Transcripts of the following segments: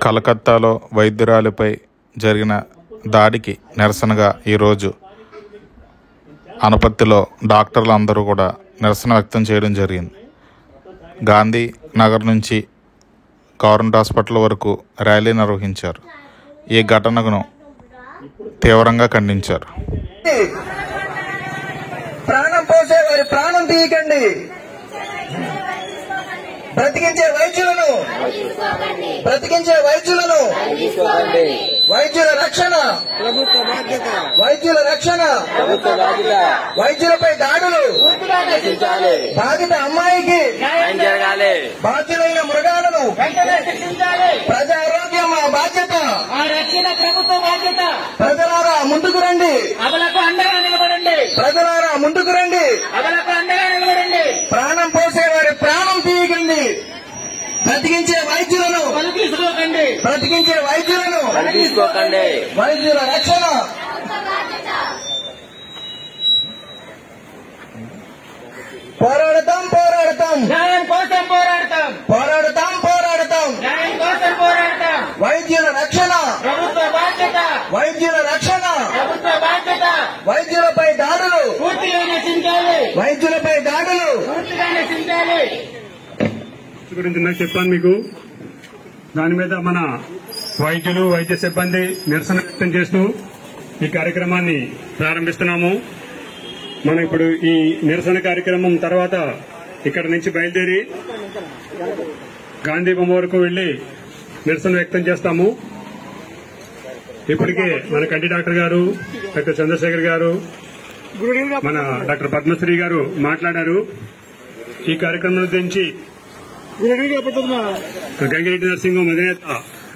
కలకత్తాలో వైద్యురాలిపై జరిగిన దాడికి నిరసనగా ఈరోజు అనపర్తిలో డాక్టర్లు అందరూ కూడా నిరసన వ్యక్తం చేయడం జరిగింది. గాంధీ నగర్ నుంచి గవర్నమెంట్ హాస్పిటల్ వరకు ర్యాలీ నిర్వహించారు. ఈ ఘటనను తీవ్రంగా ఖండించారు. ప్రాణం పోసే వారి ప్రాణం తీయకండి, బ్రతికించే వైద్యులను వైద్యుల రక్షణ వైద్యులపై దాడులు బాధిత అమ్మాయికి బాధ్యులైన మృగాలను ప్రజారోగ్యం మా బాధ్యత, ప్రజలారా ముందుకు రండి, ప్రజలారా ముందుకు రండి, ప్రాణం పోసే వారి ప్రాణం తీయకండి, బ్రతికించే వైద్యులను వైద్యుల రక్షణ పోరాడతాం న్యాయం కోసం పోరాడతాం వైద్యుల రక్షణ వైద్యులపై దాడులు గురించి నాకు చెప్పాను మీకు. దాని మీద మన వైద్యులు వైద్య సిబ్బంది నిరసన వ్యక్తం చేస్తూ ఈ కార్యక్రమాన్ని ప్రారంభిస్తున్నాము. మనం ఇప్పుడు ఈ నిరసన కార్యక్రమం తర్వాత ఇక్కడ నుంచి బయలుదేరి గాంధీ బొమ్మ వరకు వెళ్లి నిరసన వ్యక్తం చేస్తాము. ఇప్పటికే మన కంటి డాక్టర్ గారు, డాక్టర్ చంద్రశేఖర్ గారు, మన డాక్టర్ పద్మశ్రీ గారు మాట్లాడారు. ఈ కార్యక్రమం గురించి గంగిరెడ్డి నరసింహం అధినేత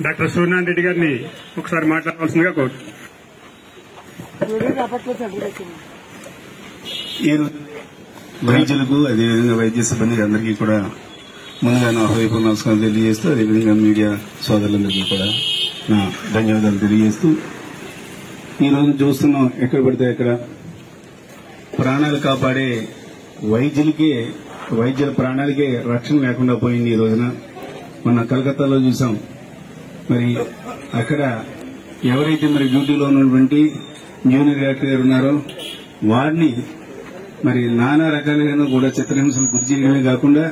డాక్టర్ సూర్యనారాయణ రెడ్డి గారిని ఒకసారి మాట్లాడవలసిందిగా కోరుతున్నాను. వైద్యులకు అదేవిధంగా వైద్య సిబ్బందికి అందరికీ కూడా ముందుగా నా హృదయపూర్వక నమస్కారం తెలియజేస్తూ, అదేవిధంగా మీడియా సోదరులందరికీ కూడా నా ధన్యవాదాలు తెలియజేస్తూ, ఈరోజు చూస్తున్నాం ఎక్కడ పడితే అక్కడ ప్రాణాలు కాపాడే వైద్యుల ప్రాణాలకే రక్షణ లేకుండా పోయింది. ఈ రోజున మన కలకత్తాలో చూసాం. మరి అక్కడ ఎవరైతే మరి డ్యూటీలో ఉన్నటువంటి జూనియర్ డాక్టర్ గారు ఉన్నారో వారిని మరి నానా రకాలుగా కూడా చిత్రహింసలు గురి చేయడమే కాకుండా,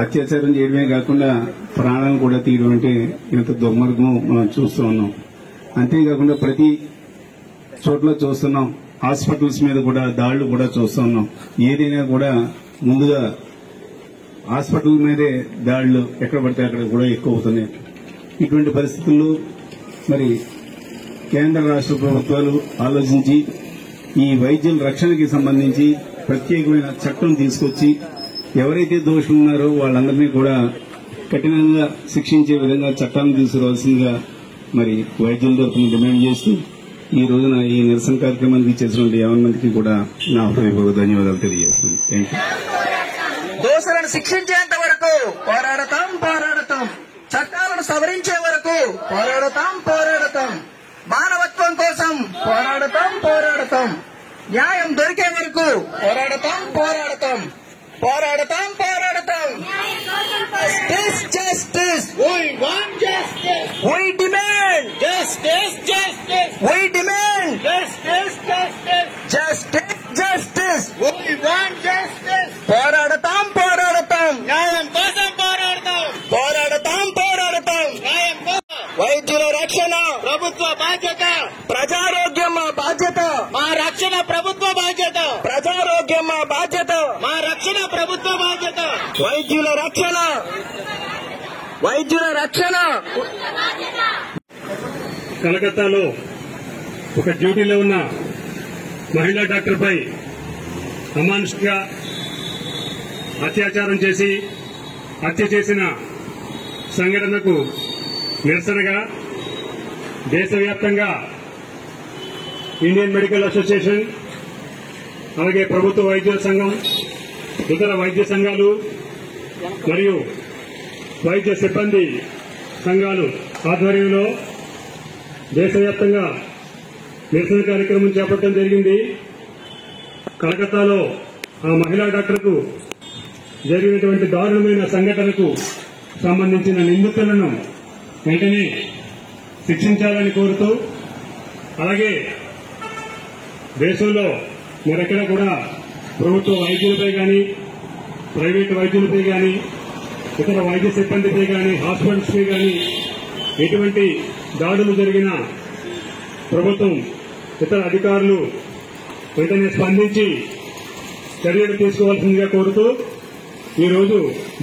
అత్యాచారం చేయడమే కాకుండా ప్రాణాలను కూడా తీయడం అంటే ఇంత దుర్మార్గం మనం చూస్తూ ఉన్నాం. అంతేకాకుండా ప్రతి చోట్ల చూస్తున్నాం, హాస్పిటల్స్ మీద కూడా దాళ్లు కూడా చూస్తూ ఉన్నాం. ఏదైనా కూడా ముందుగా హాస్పిటల్ మీదే దాడులు ఎక్కడ పడితే అక్కడ కూడా ఎక్కువ అవుతున్నాయి. ఇటువంటి పరిస్థితుల్లో మరి కేంద్ర రాష్ట్ర ప్రభుత్వాలు ఆలోచించి ఈ వైద్యుల రక్షణకి సంబంధించి ప్రత్యేకమైన చట్టం తీసుకొచ్చి ఎవరైతే దోషులు ఉన్నారో వాళ్ళందరినీ కూడా కఠినంగా శిక్షించే విధంగా చట్టాన్ని తీసుకురావాల్సిందిగా మరి వైద్యుల తరఫున డిమాండ్ చేస్తూ ఈ రోజున ఈ నిరసన కార్యక్రమానికి ఇచ్చేసినటువంటి 50 మందికి కూడా నా హృదయపూర్వక ధన్యవాదాలు తెలియజేస్తున్నాను. Thank you. దోషులను శిక్షించేంత వరకు పోరాడతాం, చట్టాలను సవరించే వరకు పోరాడతాం, మానవత్వం కోసం పోరాడతాం, న్యాయం దొరికే వరకు పోరాడతాం. Justice. We want justice. We demand justice. We demand justice. We want justice. పోరాడతాం న్యాయం కోసం పోరాడతాం న్యాయం కోసం. వైద్యుల రక్షణ ప్రభుత్వ బాధ్యత, ప్రజారోగ్యం మా బాధ్యత, మా రక్షణ ప్రభుత్వ బాధ్యత, ప్రజారోగ్యం మా బాధ్యత, మా రక్షణ ప్రభుత్వ బాధ్యత. వైద్యుల రక్షణ కలకత్తాలో ఒక డ్యూటీలో ఉన్న మహిళా డాక్టర్పై అమానుషంగా అత్యాచారం చేసి హత్య చేసిన సంఘటనకు నిరసనగా దేశవ్యాప్తంగా ఇండియన్ మెడికల్ అసోసియేషన్, అలాగే ప్రభుత్వ వైద్యుల సంఘం, ఇతర వైద్య సంఘాలు మరియు వైద్య సిబ్బంది సంఘాలు ఆధ్వర్యంలో దేశవ్యాప్తంగా నిరసన కార్యక్రమం చేపట్టడం జరిగింది. కలకత్తాలో ఆ మహిళా డాక్టర్కు జరిగినటువంటి దారుణమైన సంఘటనకు సంబంధించిన నిందితులను వెంటనే శిక్షించాలని కోరుతూ, అలాగే దేశంలో మరెక్కడ కూడా ప్రభుత్వ వైద్యులపై కానీ, ప్రైవేటు వైద్యులపై కానీ, ఇతర వైద్య సిబ్బందిపై కానీ, హాస్పిటల్స్పై కానీ ఎటువంటి దాడులు జరిగినా ప్రభుత్వం, ఇతర అధికారులు వెంటనే స్పందించి చర్యలు తీసుకోవాల్సిందిగా కోరుతూ, ఈరోజు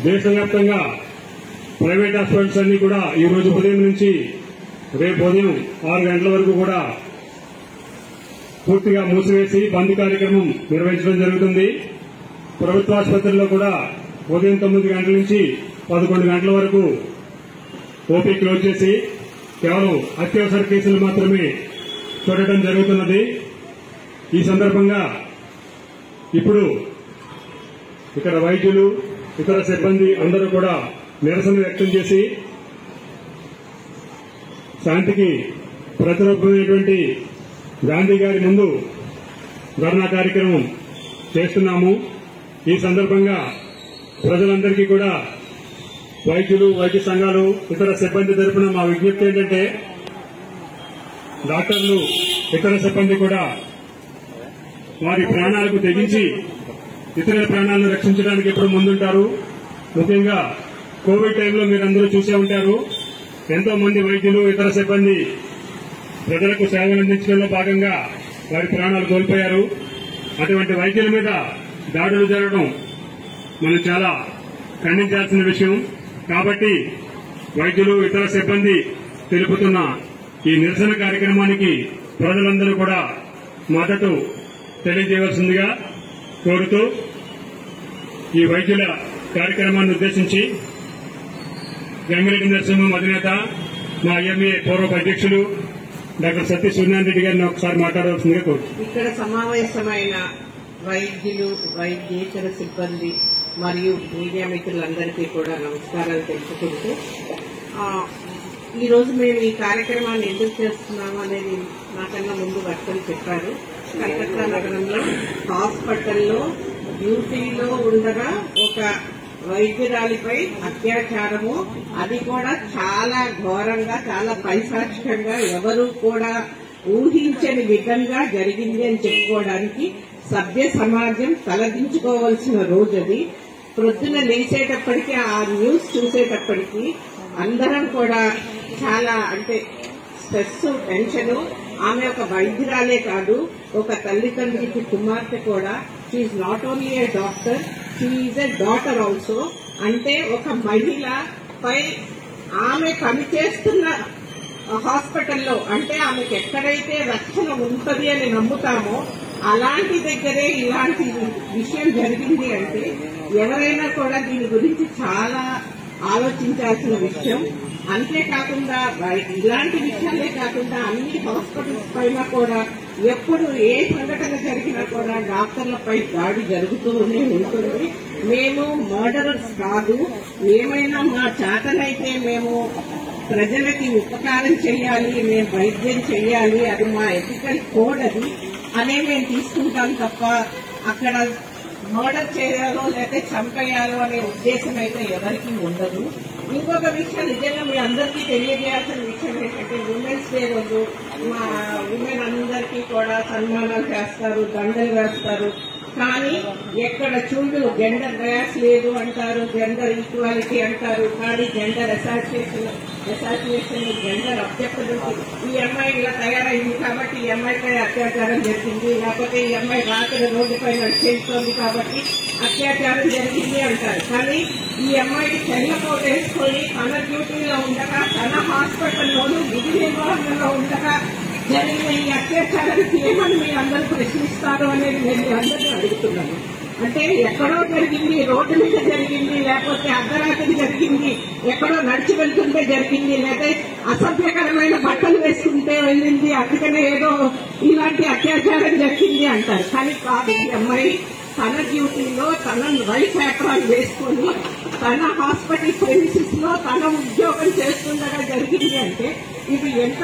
దేశవ్యాప్తంగా ప్రైవేట్ హాస్పిటల్స్ అన్ని కూడా ఈ రోజు ఉదయం నుంచి రేపు ఉదయం 6 గంటల వరకు కూడా పూర్తిగా మూసివేసి బంద్ కార్యక్రమం నిర్వహించడం జరుగుతుంది. ప్రభుత్వ ఆసుపత్రుల్లో కూడా ఉదయం 9 గంటల నుంచి 11 గంటల వరకు ఓపీ క్లోజ్ చేసి కేవలం అత్యవసర కేసులు మాత్రమే చూడటం జరుగుతున్నది. ఈ సందర్భంగా ఇప్పుడు ఇక్కడ వైద్యులు, ఇతర సిబ్బంది అందరూ కూడా నిరసన వ్యక్తం చేసి శాంతికి ప్రతిరూపమైనటువంటి గాంధీ గారి ముందు ధర్నా కార్యక్రమం చేస్తున్నాము. ఈ సందర్భంగా ప్రజలందరికీ కూడా వైద్యులు, వైద్య సంఘాలు, ఇతర సిబ్బంది తరపున మా విజ్ఞప్తి ఏంటంటే, డాక్టర్లు, ఇతర సిబ్బంది కూడా వారి ప్రాణాలకు తెగించి ఇతరుల ప్రాణాలను రక్షించడానికి ఎప్పుడు ముందుంటారు. ముఖ్యంగా కోవిడ్ టైంలో మీరందరూ చూసే ఉంటారు, ఎంతో మంది వైద్యులు, ఇతర సిబ్బంది ప్రజలకు సేవలు అందించడంలో భాగంగా వారి ప్రాణాలు కోల్పోయారు. అటువంటి వైద్యుల మీద దాడులు జరగడం మనం చాలా ఖండించాల్సిన విషయం. కాబట్టి వైద్యులు, ఇతర సిబ్బంది తెలుపుతున్న ఈ నిరసన కార్యక్రమానికి ప్రజలందరూ కూడా మద్దతు తెలియజేయవలసిందిగా కోరుతూ, ఈ వైద్యుల కార్యక్రమాన్ని ఉద్దేశించి గంగిరెడ్డి నరసింహం అధినేత, మా ఐఎంఏ పూర్వ అధ్యక్షులు డాక్టర్ సత్య సూర్యనారాయణ రెడ్డి గారిని ఒకసారి మాట్లాడవలసిందిగా కోరుతున్నాను. ఇక్కడ సమావేశమైన వైద్యులు, వైద్యేతర సిబ్బంది మరియు మీడియా మిత్రులందరికీ కూడా నమస్కారాలు తెలుపుకుంటూ, ఈ రోజు మేము ఈ కార్యక్రమాన్ని ఎందుకు చేస్తున్నాము అనేది నాకన్నా ముందు వర్తలు చెప్పారు. కలకత్తా నగరంలో హాస్పిటల్లో డ్యూటీలో ఉండగా ఒక వైద్యురాలిపై అత్యాచారము, అది కూడా చాలా ఘోరంగా, చాలా పైశాచికంగా, ఎవరూ కూడా ఊహించని విధంగా జరిగింది అని చెప్పుకోవడానికి సభ్య సమాజం తలదించుకోవాల్సిన రోజు అది. ప్రొద్దున లేచేటప్పటికీ, ఆ న్యూస్ చూసేటప్పటికీ అందరం కూడా చాలా స్ట్రెస్, టెన్షన్. ఆమె ఒక వైద్యురాలే కాదు, ఒక తల్లిదండ్రులకి కుమార్తె కూడా. She's not only a doctor, she's a daughter also. అంటే ఒక మహిళ పై ఆమె పనిచేస్తున్న హాస్పిటల్లో, అంటే ఆమెకు ఎక్కడైతే రక్షణ ఉంటుంది అని నమ్ముతామో అలాంటి దగ్గరే ఇలాంటి విషయం జరిగింది అంటే ఎవరైనా కూడా దీని గురించి చాలా ఆలోచించాల్సిన విషయం. అంతేకాకుండా ఇలాంటి విషయాలే కాకుండా అన్ని హాస్పిటల్స్ పైన కూడా ఎప్పుడు ఏ సంఘటన జరిగినా కూడా డాక్టర్లపై దాడి జరుగుతూనే ఉంటుంది. మేము మర్డరర్స్ కాదు, ఏమైనా మా చేతనైతే మేము ప్రజలకి ఉపకారం చేయాలి, మేము వైద్యం చేయాలి, అది మా ఎథికల్ కోడ్ అది అనే మేము తీసుకుంటాం తప్ప అక్కడ మర్డర్ చేయాలో లేకపోతే చంపేయాలో అనే ఉద్దేశం అయితే ఎవరికీ ఉండదు. ఇంకొక విషయం నిజంగా మీ అందరికీ తెలియజేయాల్సిన విషయం ఏంటంటే, ఉమెన్స్ డే రోజు మా ఉమెన్ అందరికీ కూడా సన్మానాలు చేస్తారు, దండలు వేస్తారు. కానీ ఎక్కడ చూడు జెండర్ బయాస్ లేదు అంటారు, జెండర్ ఈక్వాలిటీ అంటారు. కానీ జెండర్ అసోసియేషన్, జెండర్ అబ్జెక్టబిలిటీ, ఈ అమ్మాయి ఇలా తయారైంది కాబట్టి ఈ అమ్మాయిపై అత్యాచారం జరిగింది, లేకపోతే ఈ అమ్మాయి రాత్రి రోడ్డుపై నడిచేస్తోంది కాబట్టి అత్యాచారం జరిగింది అంటారు. కానీ ఈ అమ్మాయికి తెల్లకోట వేసుకొని తన డ్యూటీలో ఉండగా, తన హాస్పిటల్లోనూ విధి నిర్వహణలో ఉండగా జరిగిన ఈ అత్యాచారానికి ఏమని మీరు అందరూ ప్రశ్నిస్తారు అనేది నేను మీ అందరినీ అడుగుతున్నాను. అంటే ఎక్కడో జరిగింది, రోడ్డు మీద జరిగింది, లేకపోతే అర్ధరాత్రి జరిగింది, ఎక్కడో నడిచి వెళ్తుంటే జరిగింది, లేకపోతే అసభ్యకరమైన బట్టలు వేసుకుంటే వెళ్ళింది, అందుకనే ఏదో ఇలాంటి అత్యాచారం జరిగింది అంటారు. కానీ కాదు, ఈ అమ్మాయి తన డ్యూటీలో తన వైట్ ఏప్రాన్ వేసుకుని తన హాస్పిటల్ ప్రెమిసెస్ లో తన ఉద్యోగం చేస్తుండగా జరిగింది అంటే ఇది ఎంత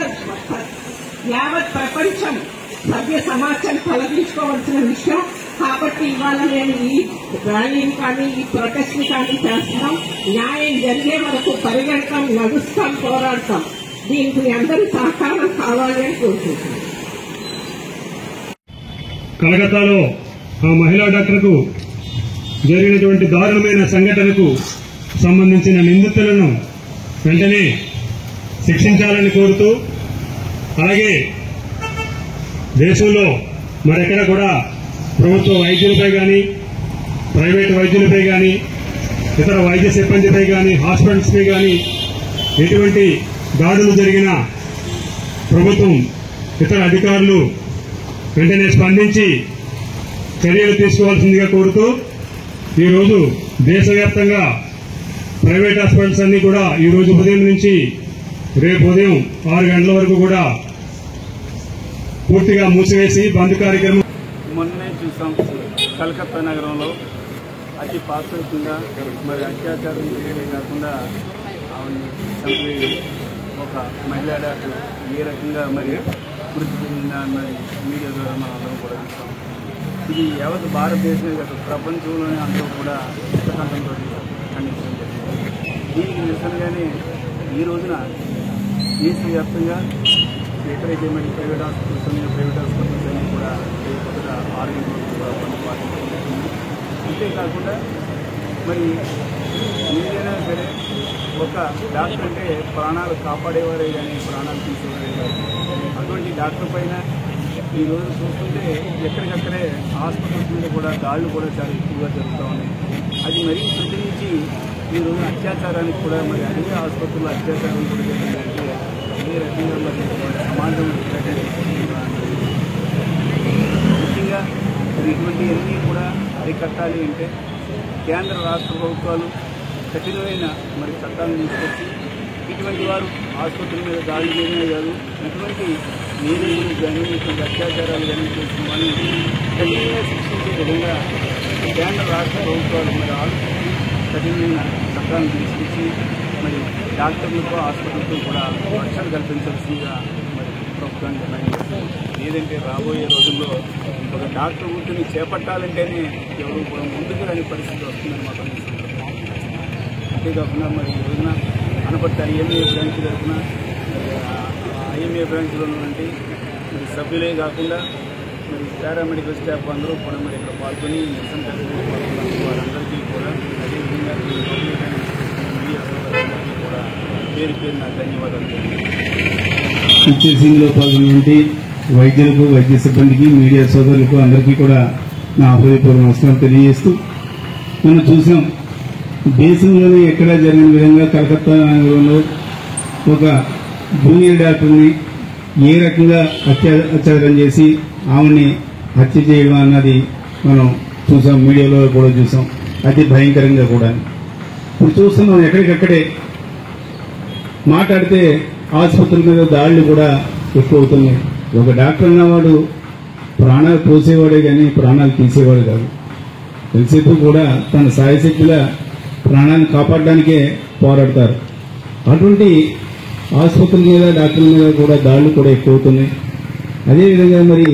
యావత్ ప్రపంచం, సభ్య సమాజం తొలగించుకోవాల్సిన విషయం. కాబట్టి ఇవాళ మేము ఈ ర్యాలీని కానీ ఈ ప్రొటెస్ట్ కానీ చేస్తున్నాం. న్యాయం జరిగే వరకు పరిగెడతాం, నడుస్తాం, పోరాడతాం. దీనికి మీ అందరి సహకారం కావాలి అని కోరుకుంటున్నాం. కలకత్తాలో ఆ మహిళా డాక్టర్కు జరిగినటువంటి దారుణమైన సంఘటనకు సంబంధించిన నిందితులను వెంటనే శిక్షించాలని కోరుతూ, అలాగే దేశంలో మరెక్కడ కూడా ప్రభుత్వ వైద్యులపై కానీ, ప్రైవేటు వైద్యులపై కానీ, ఇతర వైద్య సిబ్బందిపై కానీ, హాస్పిటల్స్పై కానీ ఎటువంటి దాడులు జరిగినా ప్రభుత్వం, ఇతర అధికారులు వెంటనే స్పందించి చర్యలు తీసుకోవాల్సిందిగా కోరుతూ, ఈరోజు దేశవ్యాప్తంగా ప్రైవేట్ హాస్పిటల్స్ అన్ని కూడా ఈరోజు ఉదయం నుంచి రేపు ఉదయం 6 గంటల వరకు కూడా పూర్తిగా మూసివేసి బంద్ కార్యక్రమం. మొన్నే చూసాం కలకత్తా నగరంలో అతి పాత్రకంగా మరి అత్యాచారం చేయడమే కాకుండా ఆవిడని చంపి ఒక మహిళా డాక్టర్ ఏ రకంగా మరి మృతి చెందిందన్నది మీడియా ద్వారా మనం అందరం కూడా చూస్తాం. ఇది యావత్ భారతదేశమే కాదు, ప్రపంచంలోనే అందరూ కూడా ఇష్టకంఠంతో ఖండించడం జరిగింది. దీనికి నిరసనగానే ఈ రోజున దేశవ్యాప్తంగా ఎక్కడైతే మరి ప్రైవేట్ హాస్పిటల్స్ అన్ని కూడా కొత్తగా 6 గంటలకు కూడా బంద్ పాటించబడుతుంది. అంతేకాకుండా మరి ఏదైనా సరే ఒక డాక్టర్ అంటే ప్రాణాలు కాపాడేవారే కానీ ప్రాణాలు తీసేవారే కాదు. అటువంటి డాక్టర్ పైన ఈరోజు చూస్తుంటే ఎక్కడికక్కడే హాస్పిటల్స్ మీద కూడా దాడులు కూడా చాలా ఎక్కువగా జరుగుతూ ఉన్నాయి. అది మరీ ప్రతినించి ఈరోజు అత్యాచారానికి కూడా మరి అన్ని ఆసుపత్రుల్లో అత్యాచారం కూడా జరిగిందంటే ఏ రకంగా మరి సమాజం ముఖ్యంగా ఇటువంటివన్నీ కూడా అరికట్టాలి అంటే కేంద్ర రాష్ట్ర ప్రభుత్వాలు కఠినమైన మరి చట్టాలను తీసుకొచ్చి ఇటువంటి వారు ఆసుపత్రుల మీద దాడులు చేయడమే కాదు, ఇటువంటి నీరు కానీ ఇటువంటి అత్యాచారాలు కానీ చేసిన వాళ్ళని కఠినంగా శిక్షించే విధంగా కేంద్ర రాష్ట్ర ప్రభుత్వాలు మరి ఆలోచించి కఠినమైన చట్టాలను తీసుకొచ్చి మరి డాక్టర్లతో హాస్పిటల్తో కూడా రక్షణ కల్పించాల్సిందిగా మరి ప్రభుత్వాన్ని డిమాండ్ చేస్తుంది. ఏదంటే రాబోయే రోజుల్లో ఒక డాక్టర్ వృత్తిని చేపట్టాలంటేనే ఎవరు కూడా ముందుకు రాని పరిస్థితి వస్తుందని మాత్రం అంతేకాకుండా మరి ఈ రోజున అనపర్తి ఐఎంఏ బ్రాంచ్ తరఫున ఐఎంఏ బ్రాంచ్లో ఉన్నటువంటి మరి సభ్యులే కాకుండా మరి పారామెడికల్ స్టాఫ్ అందరూ కూడా మరి ఇక్కడ పాల్గొని నిరసన కార్యక్రమంలో పాల్గొన్నారు. వారందరికీ కూడా అదేవిధంగా మీడియా సోదరులందరికీ కూడా పేరు పేరున ధన్యవాదాలు. ఇచ్చేసింగ్లో పాల్గొన్నటువంటి వైద్యులకు, వైద్య సిబ్బందికి, మీడియా సోదరులకు అందరికీ కూడా నా హృదయపూర్వక నమస్కారం తెలియజేస్తూ, మనం చూసాం దేశంలోనే ఎక్కడా జరిగిన విధంగా కలకత్తా నగరంలో ఒక జూనియర్ డాక్టర్ని ఏ రకంగా అత్యాచారం చేసి ఆమెని హత్య చేయడం అన్నది మనం చూసాం, మీడియాలో కూడా చూసాం. అతి భయంకరంగా కూడా ఇప్పుడు చూస్తున్నాం. ఎక్కడికక్కడే మాట్లాడితే ఆసుపత్రుల మీద దాడులు కూడా ఎక్కువ అవుతున్నాయి. ఒక డాక్టర్ అన్నవాడు ప్రాణాలు పోసేవాడే కానీ ప్రాణాలు తీసేవాడు కాదు. ఎంతసేపు కూడా తన సాయశక్తిగా ప్రాణాన్ని కాపాడడానికే పోరాడతారు. అటువంటి ఆసుపత్రుల మీద, డాక్టర్ల మీద కూడా దాడులు కూడా ఎక్కువ అవుతున్నాయి. అదేవిధంగా మరి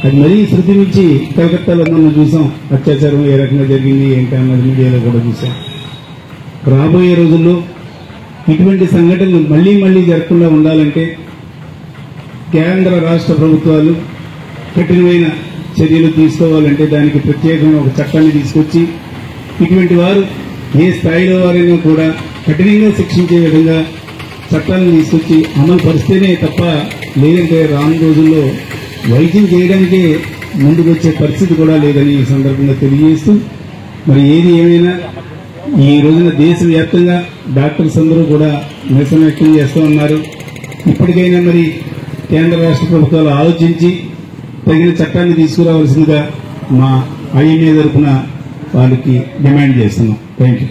అది మరీ శృతి నుంచి కలకత్తాలో మనం చూసాం అత్యాచారం ఏ రకంగా జరిగింది ఏంటి అన్నది మీడియాలో కూడా చూసాం. రాబోయే రోజుల్లో ఇటువంటి సంఘటనలు మళ్లీ మళ్లీ జరగకుండా ఉండాలంటే కేంద్ర రాష్ట్ర ప్రభుత్వాలు కఠినమైన చర్యలు తీసుకోవాలంటే దానికి ప్రత్యేకమైన ఒక చట్టాన్ని తీసుకొచ్చి ఇటువంటి వారు ఏ స్థాయిలో వారైనా కూడా కఠినంగా శిక్షించే విధంగా చట్టాలను తీసుకొచ్చి అమలు పరిస్తేనే తప్ప లేదంటే రాను రోజుల్లో వైద్యం చేయడానికే ముందుకొచ్చే పరిస్థితి కూడా లేదని ఈ సందర్భంగా తెలియజేస్తూ, మరి ఏది ఏమైనా ఈ రోజున దేశవ్యాప్తంగా డాక్టర్స్ అందరూ కూడా నిరసన వ్యక్తం చేస్తూ ఉన్నారు. ఇప్పటికైనా మరి కేంద్ర రాష్ట్ర ప్రభుత్వాలు ఆలోచించి తగిన చట్టాన్ని తీసుకురావాల్సిందిగా మా ఐఎంఏ తరఫున వాళ్ళకి డిమాండ్ చేస్తున్నాం. Thank you.